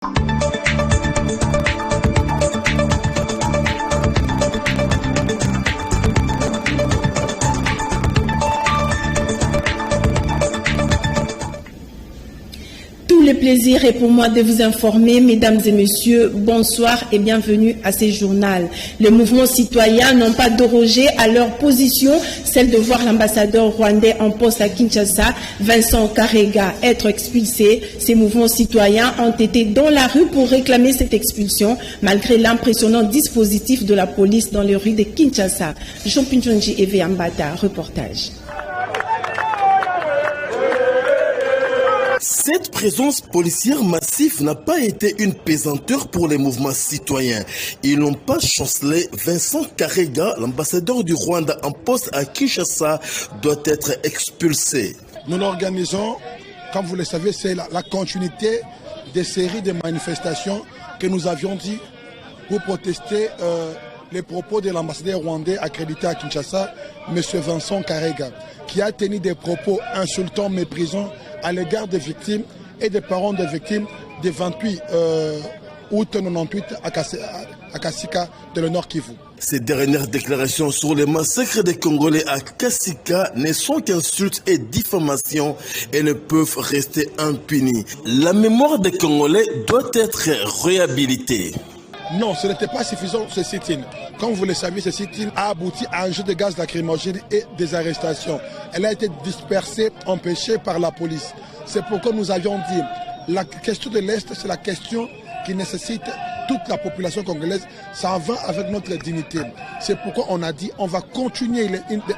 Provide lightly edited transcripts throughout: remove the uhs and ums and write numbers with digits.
Le plaisir est pour moi de vous informer, mesdames et messieurs, bonsoir et bienvenue à ce journal. Les mouvements citoyens n'ont pas dérogé à leur position, celle de voir l'ambassadeur rwandais en poste à Kinshasa, Vincent Karega, être expulsé. Ces mouvements citoyens ont été dans la rue pour réclamer cette expulsion, malgré l'impressionnant dispositif de la police dans les rues de Kinshasa. Jean Pinjonji et Véambata, reportage. Cette présence policière massive n'a pas été une pesanteur pour les mouvements citoyens. Ils n'ont pas chancelé. Vincent Karega, l'ambassadeur du Rwanda en poste à Kinshasa, doit être expulsé. Nous l'organisons, comme vous le savez, c'est la continuité des séries de manifestations que nous avions dit pour protester les propos de l'ambassadeur rwandais accrédité à Kinshasa, M. Vincent Karega, qui a tenu des propos insultants, méprisants à l'égard des victimes et des parents des victimes du 28 août 98 à Kasika de le Nord Kivu. Ces dernières déclarations sur les massacres des Congolais à Kasika ne sont qu'insultes et diffamations et ne peuvent rester impunies. La mémoire des Congolais doit être réhabilitée. Non, ce n'était pas suffisant ce sit-in. Comme vous le savez, ce sit-in a abouti à un jeu de gaz lacrymogène et des arrestations. Elle a été dispersée, empêchée par la police. C'est pourquoi nous avions dit, la question de l'Est, c'est la question qui nécessite toute la population congolaise. Ça va avec notre dignité. C'est pourquoi on a dit, on va continuer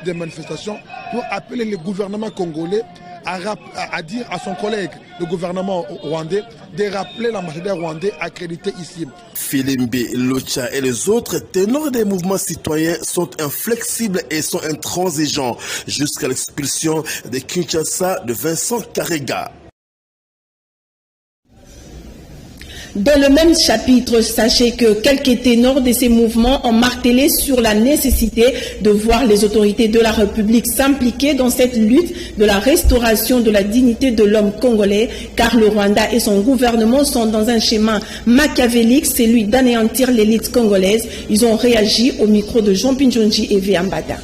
les manifestations pour appeler le gouvernement congolais à dire à son collègue, le gouvernement rwandais, de rappeler l'ambassadeur rwandais accrédité ici. Filimbe, Lucha et les autres ténors des mouvements citoyens sont inflexibles et sont intransigeants jusqu'à l'expulsion de Kinshasa de Vincent Karega. Dans le même chapitre, sachez que quelques ténors de ces mouvements ont martelé sur la nécessité de voir les autorités de la République s'impliquer dans cette lutte de la restauration de la dignité de l'homme congolais, car le Rwanda et son gouvernement sont dans un schéma machiavélique, celui d'anéantir l'élite congolaise. Ils ont réagi au micro de Jean Pinjonji et Véambata.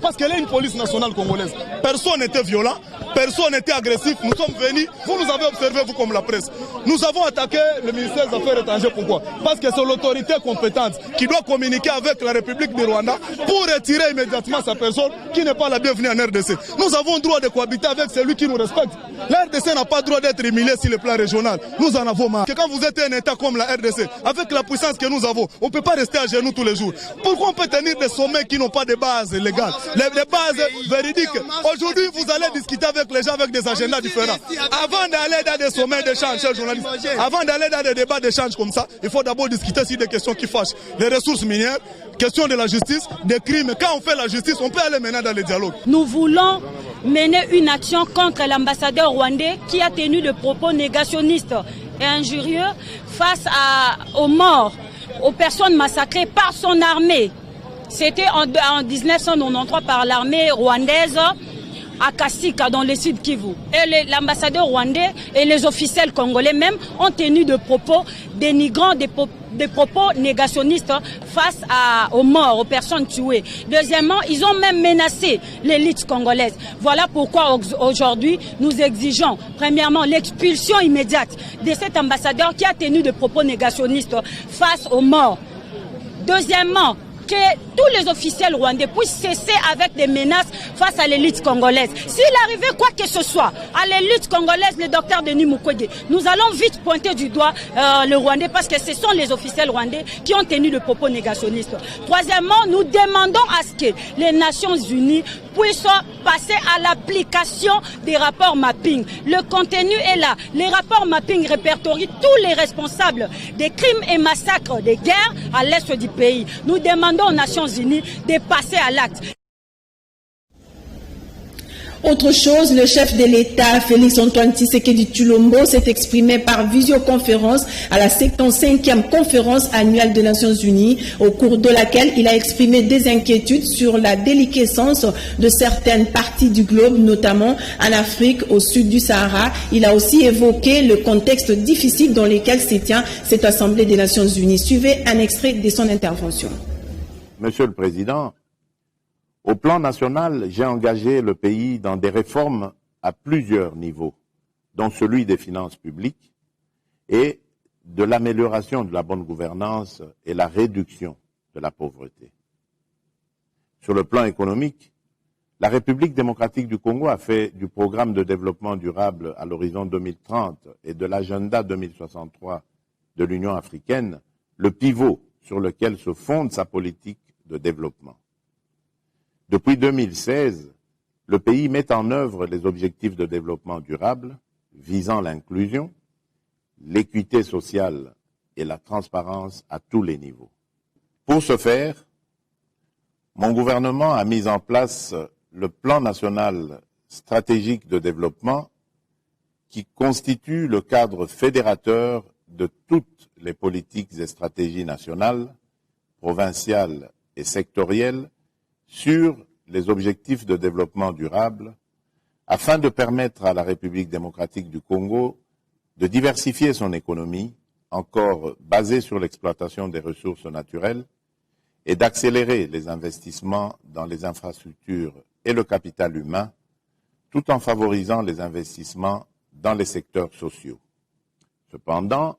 Parce qu'elle est une police nationale congolaise. Personne n'était violent, personne n'était agressif. Nous sommes venus, vous nous avez observé, vous comme la presse. Nous avons attaqué le ministère des Affaires étrangères. Pourquoi? Parce que c'est l'autorité compétente qui doit communiquer avec la République du Rwanda pour retirer immédiatement sa personne qui n'est pas la bienvenue en RDC. Nous avons le droit de cohabiter avec celui qui nous respecte. La RDC n'a pas le droit d'être humiliée sur le plan régional. Nous en avons marre. Quand vous êtes un État comme la RDC, avec la puissance que nous avons, on ne peut pas rester à genoux tous les jours. Pourquoi on peut tenir des sommets qui n'ont pas de base légale? Les bases véridiques. Aujourd'hui, vous allez discuter avec les gens avec des agendas différents. Avant d'aller dans des sommets d'échange, chers journalistes, avant d'aller dans des débats d'échange comme ça, il faut d'abord discuter sur des questions qui fâchent. Les ressources minières, question de la justice, des crimes. Quand on fait la justice, on peut aller maintenant dans les dialogues. Nous voulons mener une action contre l'ambassadeur rwandais qui a tenu des propos négationnistes et injurieux face aux morts, aux personnes massacrées par son armée. C'était en 1993 par l'armée rwandaise à Kasika, dans le sud Kivu. Et l'ambassadeur rwandais et les officiels congolais même ont tenu des propos dénigrants, des propos négationnistes face aux morts, aux personnes tuées. Deuxièmement, ils ont même menacé l'élite congolaise. Voilà pourquoi aujourd'hui nous exigeons, premièrement, l'expulsion immédiate de cet ambassadeur qui a tenu des propos négationnistes face aux morts. Deuxièmement, que tous les officiels rwandais puissent cesser avec des menaces face à l'élite congolaise. S'il arrivait quoi que ce soit à l'élite congolaise, le docteur Denis Mukwege, nous allons vite pointer du doigt le Rwandais parce que ce sont les officiels rwandais qui ont tenu le propos négationnistes. Troisièmement, nous demandons à ce que les Nations Unies puissent passer à l'application des rapports mapping. Le contenu est là. Les rapports mapping répertorient tous les responsables des crimes et massacres des guerres à l'est du pays. Nous demandons aux Nations Unies de passer à l'acte. Autre chose, le chef de l'État, Félix-Antoine Tshisekedi Tshilombo, s'est exprimé par visioconférence à la 75e conférence annuelle des Nations Unies, au cours de laquelle il a exprimé des inquiétudes sur la déliquescence de certaines parties du globe, notamment en Afrique, au sud du Sahara. Il a aussi évoqué le contexte difficile dans lequel se tient cette Assemblée des Nations Unies. Suivez un extrait de son intervention. Monsieur le Président, au plan national, j'ai engagé le pays dans des réformes à plusieurs niveaux, dont celui des finances publiques et de l'amélioration de la bonne gouvernance et la réduction de la pauvreté. Sur le plan économique, la République démocratique du Congo a fait du programme de développement durable à l'horizon 2030 et de l'agenda 2063 de l'Union africaine le pivot sur lequel se fonde sa politique de développement. Depuis 2016, le pays met en œuvre les objectifs de développement durable visant l'inclusion, l'équité sociale et la transparence à tous les niveaux. Pour ce faire, mon gouvernement a mis en place le plan national stratégique de développement qui constitue le cadre fédérateur de toutes les politiques et stratégies nationales, provinciales et sectorielles sur les objectifs de développement durable afin de permettre à la République démocratique du Congo de diversifier son économie, encore basée sur l'exploitation des ressources naturelles, et d'accélérer les investissements dans les infrastructures et le capital humain, tout en favorisant les investissements dans les secteurs sociaux. Cependant,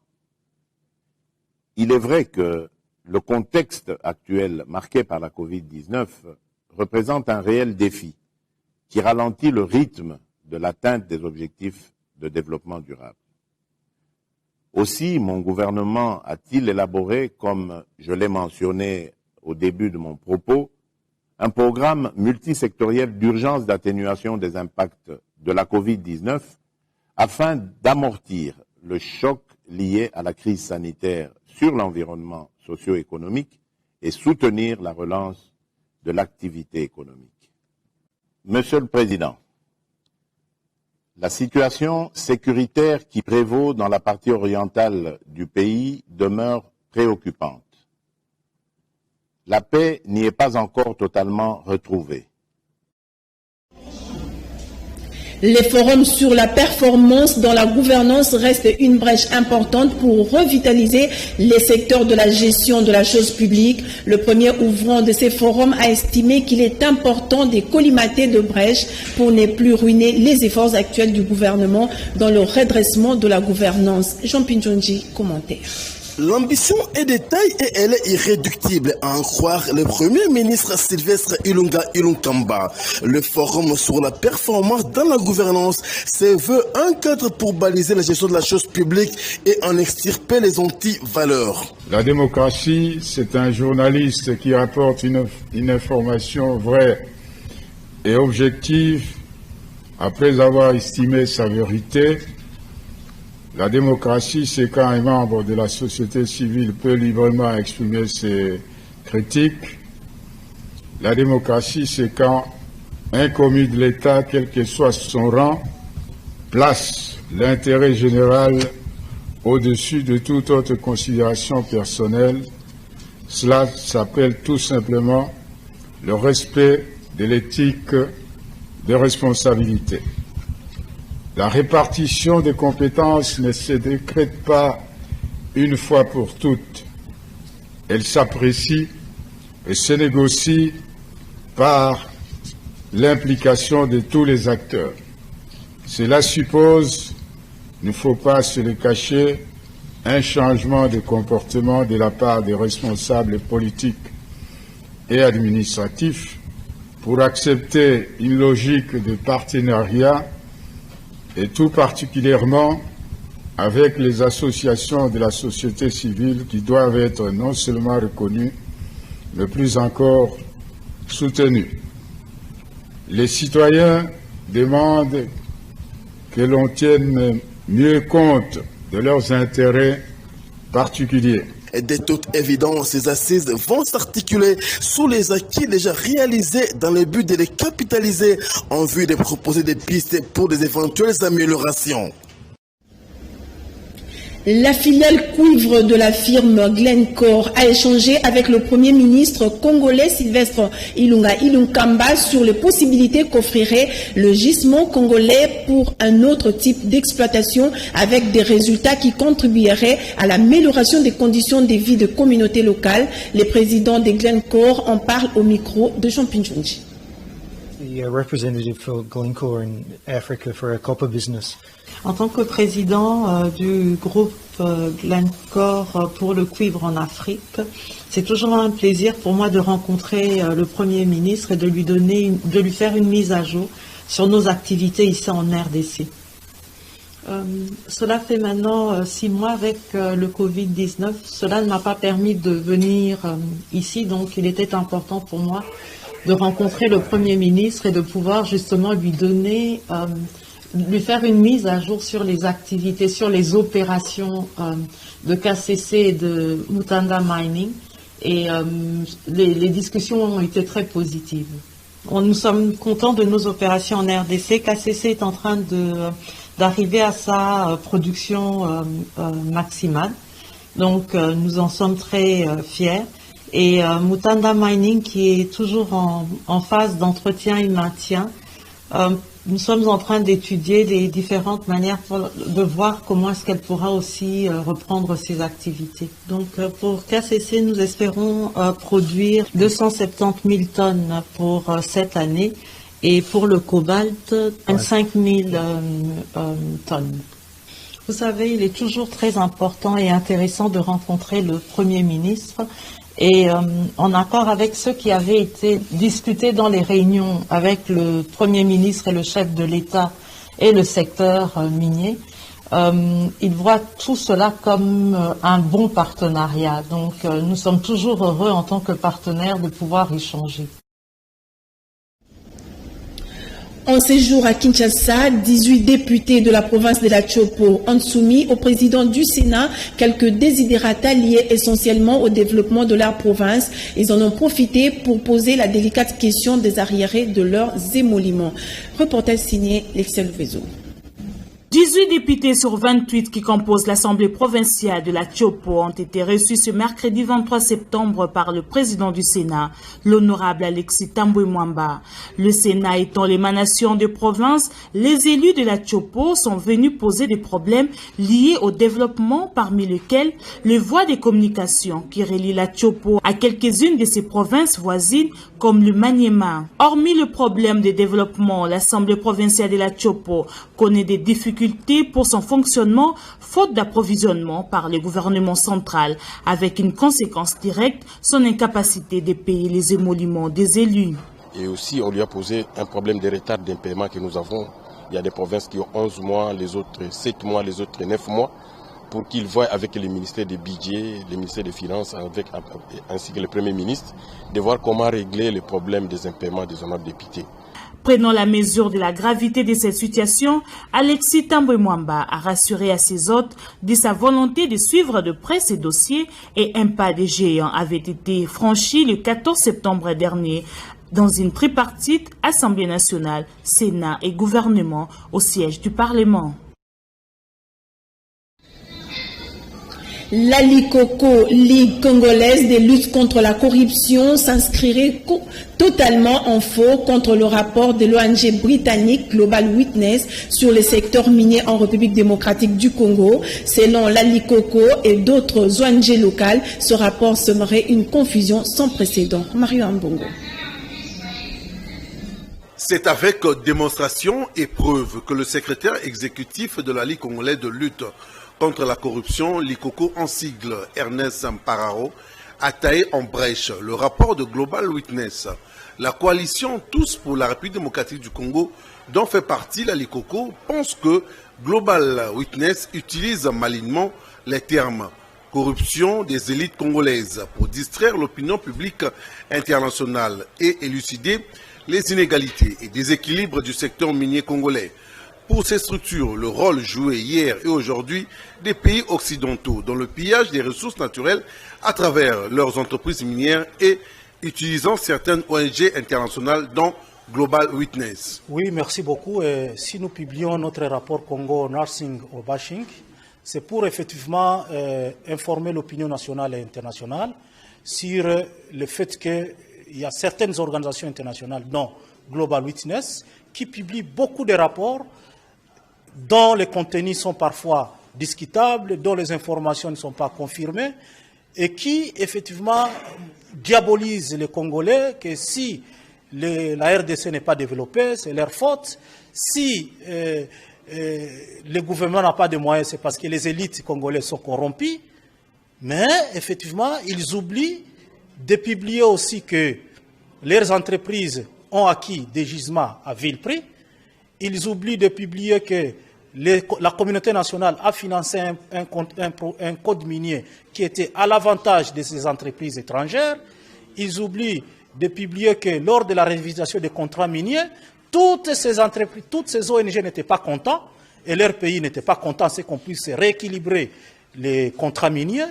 il est vrai que le contexte actuel marqué par la Covid-19 représente un réel défi qui ralentit le rythme de l'atteinte des objectifs de développement durable. Aussi, mon gouvernement a-t-il élaboré, comme je l'ai mentionné au début de mon propos, un programme multisectoriel d'urgence d'atténuation des impacts de la Covid-19 afin d'amortir le choc lié à la crise sanitaire sur l'environnement socio-économique et soutenir la relance de l'activité économique. Monsieur le Président, la situation sécuritaire qui prévaut dans la partie orientale du pays demeure préoccupante. La paix n'y est pas encore totalement retrouvée. Les forums sur la performance dans la gouvernance restent une brèche importante pour revitaliser les secteurs de la gestion de la chose publique. Le premier ouvrant de ces forums a estimé qu'il est important de collimater de brèches pour ne plus ruiner les efforts actuels du gouvernement dans le redressement de la gouvernance. Jean Pinjonji, commentaire. L'ambition est de taille et elle est irréductible, à en croire le Premier ministre Sylvestre Ilunga Ilunkamba. Le forum sur la performance dans la gouvernance se veut un cadre pour baliser la gestion de la chose publique et en extirper les anti-valeurs. La démocratie, c'est un journaliste qui rapporte une information vraie et objective après avoir estimé sa vérité. La démocratie, c'est quand un membre de la société civile peut librement exprimer ses critiques. La démocratie, c'est quand un commis de l'État, quel que soit son rang, place l'intérêt général au-dessus de toute autre considération personnelle. Cela s'appelle tout simplement le respect de l'éthique de responsabilité. La répartition des compétences ne se décrète pas une fois pour toutes. Elle s'apprécie et se négocie par l'implication de tous les acteurs. Cela suppose, il ne faut pas se le cacher, un changement de comportement de la part des responsables politiques et administratifs pour accepter une logique de partenariat et tout particulièrement avec les associations de la société civile qui doivent être non seulement reconnues, mais plus encore soutenues. Les citoyens demandent que l'on tienne mieux compte de leurs intérêts particuliers. De toute évidence, ces assises vont s'articuler sous les acquis déjà réalisés dans le but de les capitaliser en vue de proposer des pistes pour des éventuelles améliorations. La filiale cuivre de la firme Glencore a échangé avec le Premier ministre congolais Sylvestre Ilunkamba sur les possibilités qu'offrirait le gisement congolais pour un autre type d'exploitation avec des résultats qui contribueraient à l'amélioration des conditions de vie des communautés locales. Les présidents de Glencore en parlent au micro de Jean Pinchonji. The representative for Glencore in Africa for our copper business. En tant que président du groupe Glencore pour le cuivre en Afrique, c'est toujours un plaisir pour moi de rencontrer le Premier ministre et de lui faire une mise à jour sur nos activités ici en RDC. Cela fait maintenant 6 mois avec le Covid-19. Cela ne m'a pas permis de venir ici, donc il était important pour moi de rencontrer le Premier ministre et de pouvoir justement lui faire une mise à jour sur les activités, sur les opérations de KCC et de Mutanda Mining. Et les discussions ont été très positives. Nous sommes contents de nos opérations en RDC. KCC est en train d'arriver à sa production maximale. Donc nous en sommes très fiers. Et Mutanda Mining qui est toujours en phase d'entretien et maintien. Nous sommes en train d'étudier les différentes manières de voir comment est-ce qu'elle pourra aussi reprendre ses activités. Donc pour KCC, nous espérons produire 270 000 tonnes pour cette année et pour le cobalt, 25 000 tonnes. Vous savez, il est toujours très important et intéressant de rencontrer le Premier ministre. Et en accord avec ceux qui avaient été discutés dans les réunions avec le Premier ministre et le chef de l'État et le secteur minier, ils voient tout cela comme un bon partenariat. Donc nous sommes toujours heureux en tant que partenaires de pouvoir échanger. En séjour à Kinshasa, 18 députés de la province de la Chopo ont soumis au président du Sénat quelques désidérata liés essentiellement au développement de leur province. Ils en ont profité pour poser la délicate question des arriérés de leurs émoluments. Reportage signé Lexel Vezo. 18 députés sur 28 qui composent l'Assemblée provinciale de la Chopo ont été reçus ce mercredi 23 septembre par le président du Sénat, l'honorable Alexis Tambwe Mwamba. Le Sénat étant l'émanation de province, les élus de la Chopo sont venus poser des problèmes liés au développement, parmi lesquels les voies de communication qui relient la Chopo à quelques-unes de ses provinces voisines comme le Maniema. Hormis le problème de développement, l'Assemblée provinciale de la Chopo connaît des difficultés pour son fonctionnement, faute d'approvisionnement par le gouvernement central, avec une conséquence directe, son incapacité de payer les émoluments des élus. Et aussi, on lui a posé un problème de retard d'impaiement que nous avons. Il y a des provinces qui ont 11 mois, les autres 7 mois, les autres 9 mois, pour qu'ils voient avec le ministère des Budgets, le ministère des Finances, ainsi que le Premier ministre, de voir comment régler le problème des impaiements des honorables députés. Prenant la mesure de la gravité de cette situation, Alexis Tambwe Mwamba a rassuré à ses hôtes de sa volonté de suivre de près ces dossiers et un pas de géant avait été franchi le 14 septembre dernier dans une tripartite Assemblée nationale, Sénat et gouvernement au siège du Parlement. L'Alikoko, Ligue congolaise de lutte contre la corruption, s'inscrirait totalement en faux contre le rapport de l'ONG britannique Global Witness sur le secteur minier en République démocratique du Congo. Selon l'Alikoko et d'autres ONG locales, ce rapport semerait une confusion sans précédent. Mario Ambongo. C'est avec démonstration et preuve que le secrétaire exécutif de la Ligue congolaise de lutte contre la corruption, l'ICOCO en sigle, Ernest Mpararo, a taillé en brèche le rapport de Global Witness. La coalition Tous pour la République démocratique du Congo, dont fait partie la LICOCO, pense que Global Witness utilise malignement les termes corruption des élites congolaises pour distraire l'opinion publique internationale et élucider les inégalités et déséquilibres du secteur minier congolais. Pour ces structures, le rôle joué hier et aujourd'hui des pays occidentaux dans le pillage des ressources naturelles à travers leurs entreprises minières et utilisant certaines ONG internationales dont Global Witness. Oui, merci beaucoup. Et si nous publions notre rapport Congo Nursing or Bashing, c'est pour effectivement informer l'opinion nationale et internationale sur le fait qu'il y a certaines organisations internationales, dont Global Witness, qui publient beaucoup de rapports dont les contenus sont parfois discutables, dont les informations ne sont pas confirmées, et qui effectivement diabolisent les Congolais, que si la RDC n'est pas développée, c'est leur faute. Si le gouvernement n'a pas de moyens, c'est parce que les élites congolaises sont corrompues. Mais effectivement, ils oublient de publier aussi que leurs entreprises ont acquis des gisements à vil prix. Ils oublient de publier que la communauté nationale a financé un code minier qui était à l'avantage de ces entreprises étrangères. Ils oublient de publier que lors de la révisation des contrats miniers, toutes ces entreprises, toutes ces ONG n'étaient pas contents et leur pays n'était pas content, c'est qu'on puisse rééquilibrer les contrats miniers.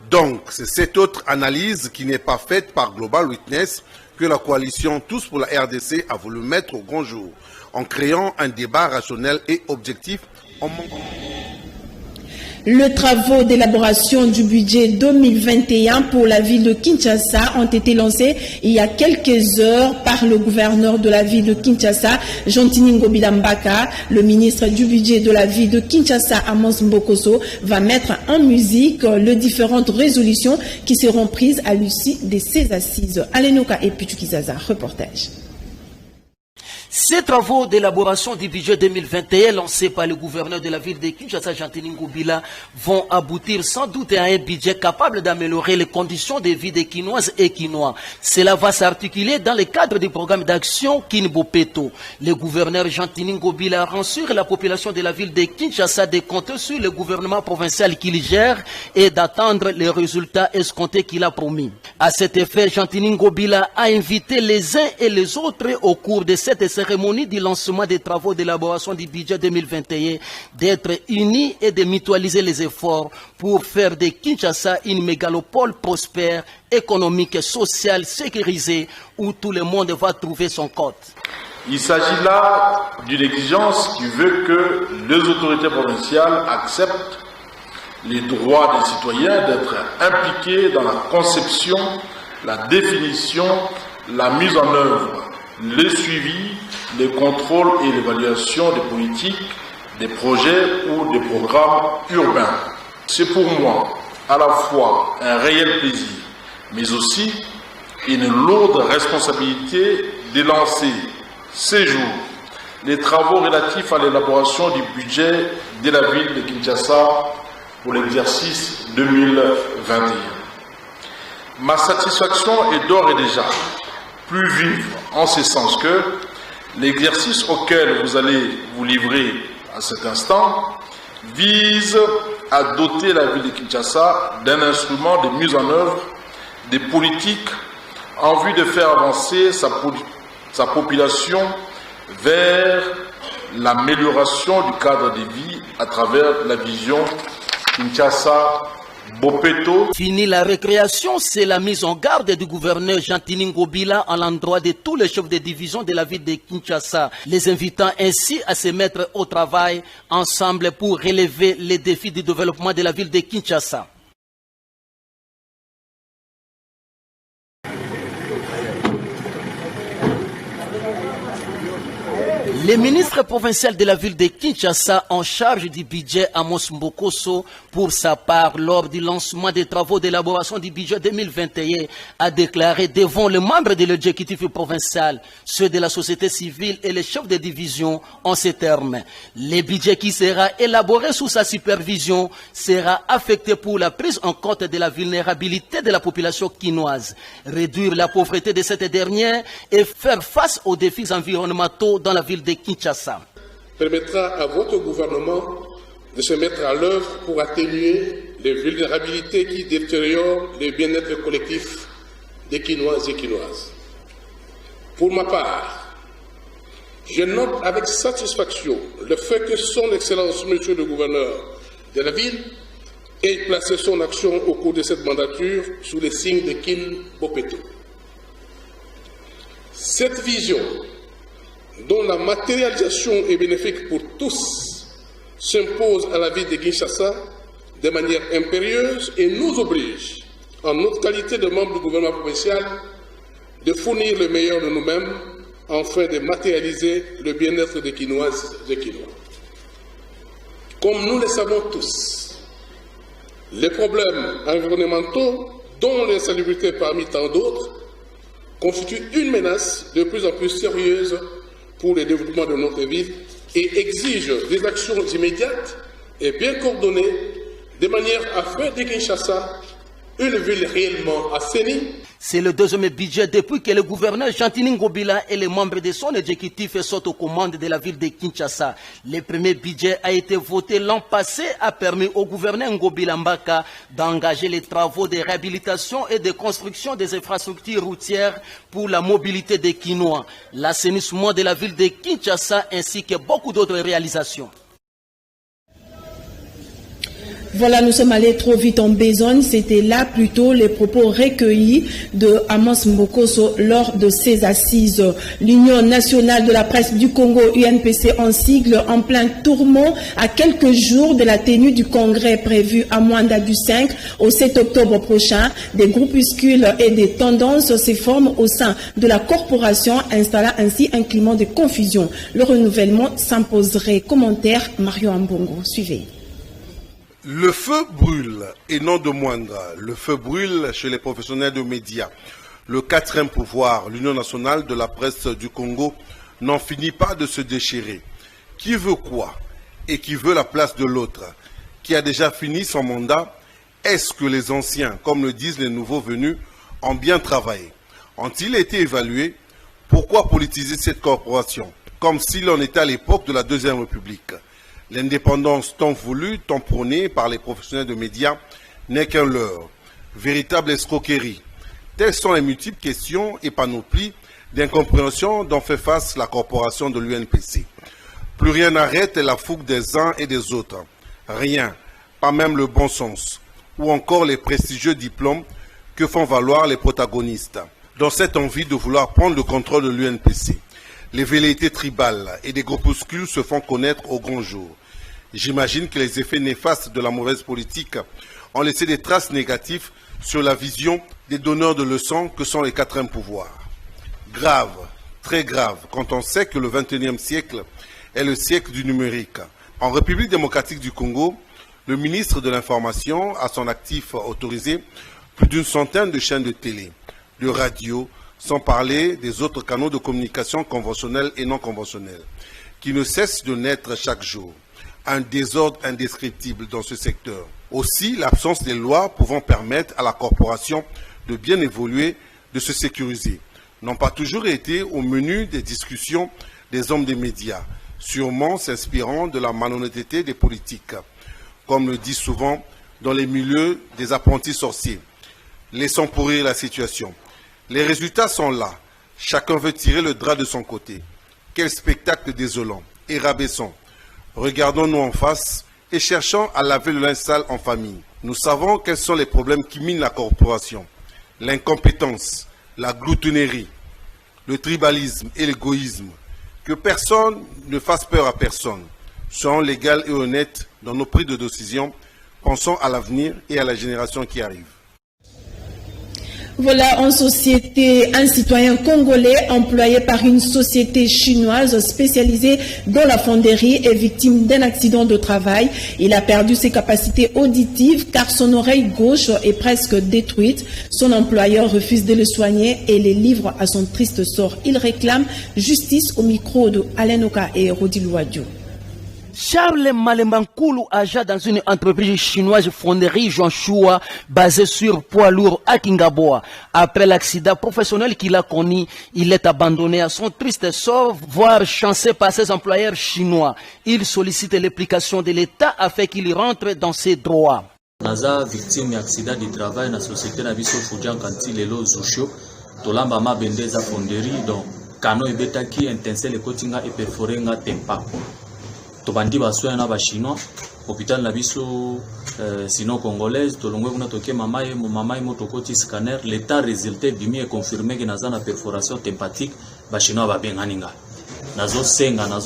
Donc, c'est cette autre analyse qui n'est pas faite par Global Witness que la coalition Tous pour la RDC a voulu mettre au grand jour, en créant un débat rationnel et objectif en manquant. Les travaux d'élaboration du budget 2021 pour la ville de Kinshasa ont été lancés il y a quelques heures par le gouverneur de la ville de Kinshasa, Jean-Tini Ngobila Mbaka. Le ministre du budget de la ville de Kinshasa, Amos Mbokoso, va mettre en musique les différentes résolutions qui seront prises à l'issue de ces assises. Alenoka et Pichukizaza, reportage. Ces travaux d'élaboration du budget 2021 lancés par le gouverneur de la ville de Kinshasa, Jean-Tini Ngobila, vont aboutir sans doute à un budget capable d'améliorer les conditions de vie des Kinoises et Kinois. Cela va s'articuler dans le cadre du programme d'action Kinbopeto. Le gouverneur Jean-Tini Ngobila rassure la population de la ville de Kinshasa de compter sur le gouvernement provincial qu'il gère et d'attendre les résultats escomptés qu'il a promis. À cet effet, Jean-Tini Ngobila a invité les uns et les autres au cours de cette cérémonie du lancement des travaux d'élaboration du budget 2021 d'être unis et de mutualiser les efforts pour faire de Kinshasa une mégalopole prospère, économique et sociale sécurisée où tout le monde va trouver son compte. Il s'agit là d'une exigence qui veut que les autorités provinciales acceptent les droits des citoyens d'être impliqués dans la conception, la définition, la mise en œuvre, le suivi, le contrôle et l'évaluation des politiques, des projets ou des programmes urbains. C'est pour moi à la fois un réel plaisir, mais aussi une lourde responsabilité de lancer ces jours les travaux relatifs à l'élaboration du budget de la ville de Kinshasa pour l'exercice 2021. Ma satisfaction est d'ores et déjà plus vive en ce sens que l'exercice auquel vous allez vous livrer à cet instant vise à doter la ville de Kinshasa d'un instrument de mise en œuvre des politiques en vue de faire avancer sa population vers l'amélioration du cadre de vie à travers la vision Kinshasa Bopeto. Fini la récréation, c'est la mise en garde du gouverneur Jean-Tini Ngobila à l'endroit de tous les chefs de division de la ville de Kinshasa, les invitant ainsi à se mettre au travail ensemble pour relever les défis du développement de la ville de Kinshasa. Le ministre provincial de la ville de Kinshasa en charge du budget, Amos Mbokoso, pour sa part, lors du lancement des travaux d'élaboration du budget 2021, a déclaré devant les membres de l'exécutif provincial, ceux de la société civile et les chefs de division en ces termes. Le budget qui sera élaboré sous sa supervision sera affecté pour la prise en compte de la vulnérabilité de la population kinoise, réduire la pauvreté de cette dernière et faire face aux défis environnementaux dans la ville de Kinshasa. Permettra à votre gouvernement de se mettre à l'œuvre pour atténuer les vulnérabilités qui détériorent le bien-être collectif des Kinois et Kinoises. Pour ma part, Je note avec satisfaction le fait que son Excellence, Monsieur le Gouverneur de la ville, ait placé son action au cours de cette mandature sous les signes de Kin Bopeto. Cette vision, dont la matérialisation est bénéfique pour tous, s'impose à la ville de Kinshasa de manière impérieuse et nous oblige, en notre qualité de membre du gouvernement provincial, de fournir le meilleur de nous-mêmes afin de matérialiser le bien-être des Kinoises et des Kinois. Comme nous le savons tous, les problèmes environnementaux, dont l'insalubrité parmi tant d'autres, constituent une menace de plus en plus sérieuse pour le développement de notre ville et exigent des actions immédiates et bien coordonnées de manière à faire de Kinshasa une ville réellement assainie. C'est le deuxième budget depuis que le gouverneur Jantini Ngobila et les membres de son exécutif sont aux commandes de la ville de Kinshasa. Le premier budget a été voté l'an passé, a permis au gouverneur Ngobila Mbaka d'engager les travaux de réhabilitation et de construction des infrastructures routières pour la mobilité des Kinois, l'assainissement de la ville de Kinshasa ainsi que beaucoup d'autres réalisations. Voilà, nous sommes allés trop vite en besogne. C'était là plutôt les propos recueillis de Amos Mbokoso lors de ses assises. L'Union nationale de la presse du Congo, UNPC en sigle, en plein tourment à quelques jours de la tenue du congrès prévu à Mwanda du 5 au 7 octobre prochain. Des groupuscules et des tendances se forment au sein de la corporation, installant ainsi un climat de confusion. Le renouvellement s'imposerait. Commentaire Mario Ambongo. Suivez. Le feu brûle, et non de moindre. Le feu brûle chez les professionnels de médias. Le quatrième pouvoir, l'Union nationale de la presse du Congo, n'en finit pas de se déchirer. Qui veut quoi? Et qui veut la place de l'autre? Qui a déjà fini son mandat? Est-ce que les anciens, comme le disent les nouveaux venus, ont bien travaillé? Ont-ils été évalués? Pourquoi politiser cette corporation? Comme si l'on était à l'époque de la Deuxième République. L'indépendance tant voulue, tant prônée par les professionnels de médias n'est qu'un leurre. Véritable escroquerie. Telles sont les multiples questions et panoplies d'incompréhension dont fait face la corporation de l'UNPC. Plus rien n'arrête la fougue des uns et des autres. Rien, pas même le bon sens, ou encore les prestigieux diplômes que font valoir les protagonistes, dans cette envie de vouloir prendre le contrôle de l'UNPC. Les velléités tribales et des groupuscules se font connaître au grand jour. J'imagine que les effets néfastes de la mauvaise politique ont laissé des traces négatives sur la vision des donneurs de leçons que sont les quatrièmes pouvoirs. Grave, très grave, quand on sait que le XXIe siècle est le siècle du numérique. En République démocratique du Congo, le ministre de l'Information a son actif autorisé plus d'une centaine de chaînes de télé, de radio, sans parler des autres canaux de communication conventionnels et non conventionnels, qui ne cessent de naître chaque jour. Un désordre indescriptible dans ce secteur. Aussi, l'absence des lois pouvant permettre à la corporation de bien évoluer, de se sécuriser, n'ont pas toujours été au menu des discussions des hommes des médias, sûrement s'inspirant de la malhonnêteté des politiques, comme le dit souvent dans les milieux des apprentis sorciers. Laissons pourrir la situation. Les résultats sont là. Chacun veut tirer le drap de son côté. Quel spectacle désolant et rabaissant. Regardons-nous en face et cherchons à laver le linge sale en famille. Nous savons quels sont les problèmes qui minent la corporation. L'incompétence, la gloutonnerie, le tribalisme et l'égoïsme. Que personne ne fasse peur à personne. Soyons légaux et honnêtes dans nos prises de décision. Pensons à l'avenir et à la génération qui arrive. Voilà, en société, un citoyen congolais employé par une société chinoise spécialisée dans la fonderie est victime d'un accident de travail. Il a perdu ses capacités auditives car son oreille gauche est presque détruite. Son employeur refuse de le soigner et les livre à son triste sort. Il réclame justice au micro de Alain Oka et Rodi Louadio. Charles Malembankulu, agent dans une entreprise chinoise fonderie Jean-Choua basée sur poids lourd à Kingaboa. Après l'accident professionnel qu'il a connu, il est abandonné à son triste sort, voire chancé par ses employeurs chinois. Il sollicite l'implication de l'État afin qu'il rentre dans ses droits. Naza victime d'accident de travail dans la société Nabiso Foudian Kanti Lelo Zusho, Tolamba Mabendeza fonderie donc kano ebetaki intensel ekotinga eperforenga tempa tobandi basoya na bachinois hôpital na biso sino congolaise tolongwe kuna toke mamaye motokoti scanner l'état résulté bimi et confirmé que naza na perforation tempatique bachinois babenganinga nazo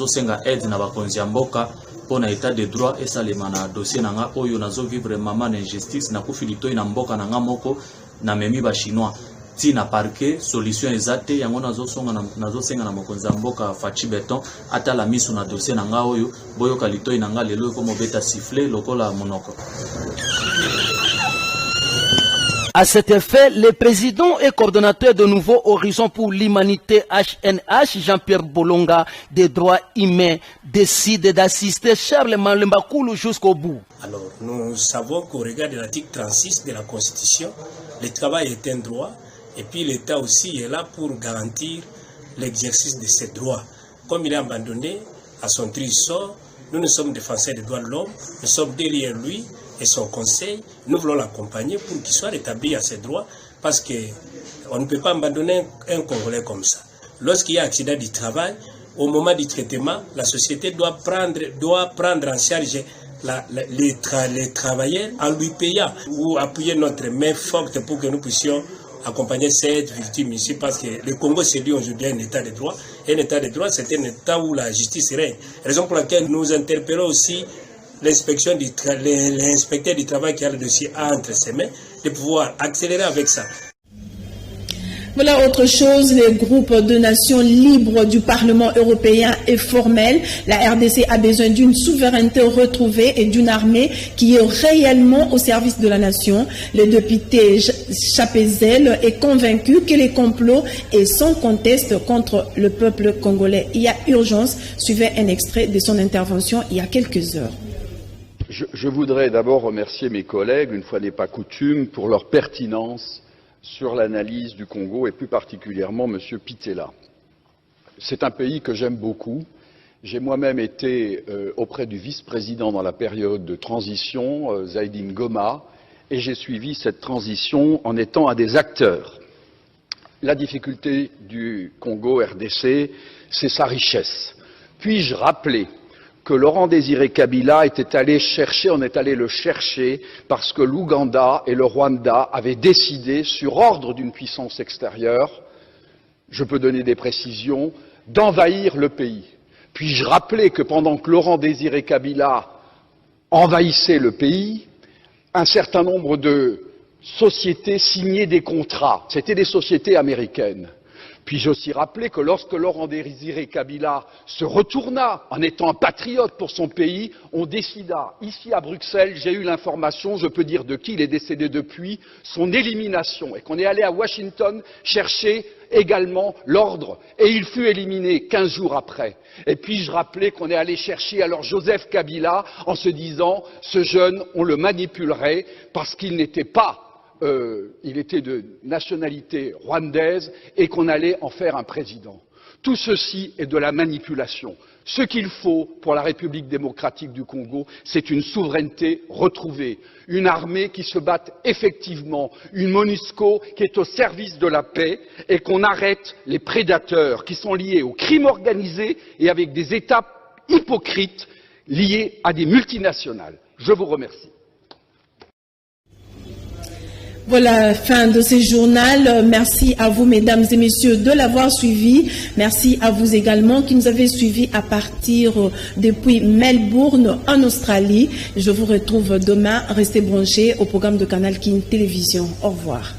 senga aide na bakonzi ya mboka pona état de droit esalema na dossier nanga oyo nazo vivre mama na injustice na kufilitoi na mboka nanga moko na memi bachinois tina parquet solution exacte yango nazosenga na mokonzi ya mboka Fachi Beton atala miso na dossier nanga oyo boyoka litoi nanga lelo ko mobeta siffler lokola monoko. À cet effet, le président et coordonnateur de Nouveau Horizon pour l'Humanité HNH, Jean-Pierre Bolonga, des droits humains, décide d'assister Charles Malemba Koulou jusqu'au bout. Alors, nous savons qu'au regard de l'article 36 de la Constitution, le travail est un droit, et puis l'État aussi est là pour garantir l'exercice de ses droits. Comme il est abandonné à son triste sort, nous sommes défenseurs des droits de l'homme, nous sommes derrière lui et son conseil, nous voulons l'accompagner pour qu'il soit rétabli à ses droits, parce qu'on ne peut pas abandonner un Congolais comme ça. Lorsqu'il y a accident du travail, au moment du traitement, la société doit prendre en charge les travailleurs en lui payant ou appuyer notre main forte pour que nous puissions accompagner cette victime ici, parce que le Congo c'est lui aujourd'hui un état de droit. Un état de droit, c'est un état où la justice règne. Raison pour laquelle nous interpellons aussi l'inspecteur du travail qui a le dossier entre ses mains, de pouvoir accélérer avec ça. Voilà autre chose, le groupe de nations libres du Parlement européen est formel. La RDC a besoin d'une souveraineté retrouvée et d'une armée qui est réellement au service de la nation. Le député Chapezel est convaincu que les complots est sans conteste contre le peuple congolais. Il y a urgence. Suivez un extrait de son intervention il y a quelques heures. Je voudrais d'abord remercier mes collègues, une fois n'est pas coutume, pour leur pertinence sur l'analyse du Congo et plus particulièrement M. Pitela. C'est un pays que j'aime beaucoup. J'ai moi-même été auprès du vice-président dans la période de transition, Zaïdine Goma, et j'ai suivi cette transition en étant un des acteurs. La difficulté du Congo RDC, c'est sa richesse. Puis-je rappeler que Laurent Désiré Kabila on est allé le chercher parce que l'Ouganda et le Rwanda avaient décidé, sur ordre d'une puissance extérieure, je peux donner des précisions, d'envahir le pays. Puis-je rappeler que pendant que Laurent Désiré Kabila envahissait le pays, un certain nombre de sociétés signaient des contrats. C'était des sociétés américaines. Puis-je aussi rappeler que lorsque Laurent Désiré Kabila se retourna en étant un patriote pour son pays, on décida, ici à Bruxelles, j'ai eu l'information, je peux dire de qui il est décédé depuis, son élimination, et qu'on est allé à Washington chercher également l'ordre, et il fut éliminé 15 jours après. Et puis-je rappeler qu'on est allé chercher alors Joseph Kabila en se disant, ce jeune, on le manipulerait parce qu'il n'était pas il était de nationalité rwandaise et qu'on allait en faire un président. Tout ceci est de la manipulation. Ce qu'il faut pour la République démocratique du Congo, c'est une souveraineté retrouvée, une armée qui se batte effectivement, une MONUSCO qui est au service de la paix et qu'on arrête les prédateurs qui sont liés au crime organisé et avec des États hypocrites liés à des multinationales. Je vous remercie. Voilà, fin de ce journal. Merci à vous, mesdames et messieurs, de l'avoir suivi. Merci à vous également qui nous avez suivis à partir depuis Melbourne, en Australie. Je vous retrouve demain. Restez branchés au programme de Canal King Télévision. Au revoir.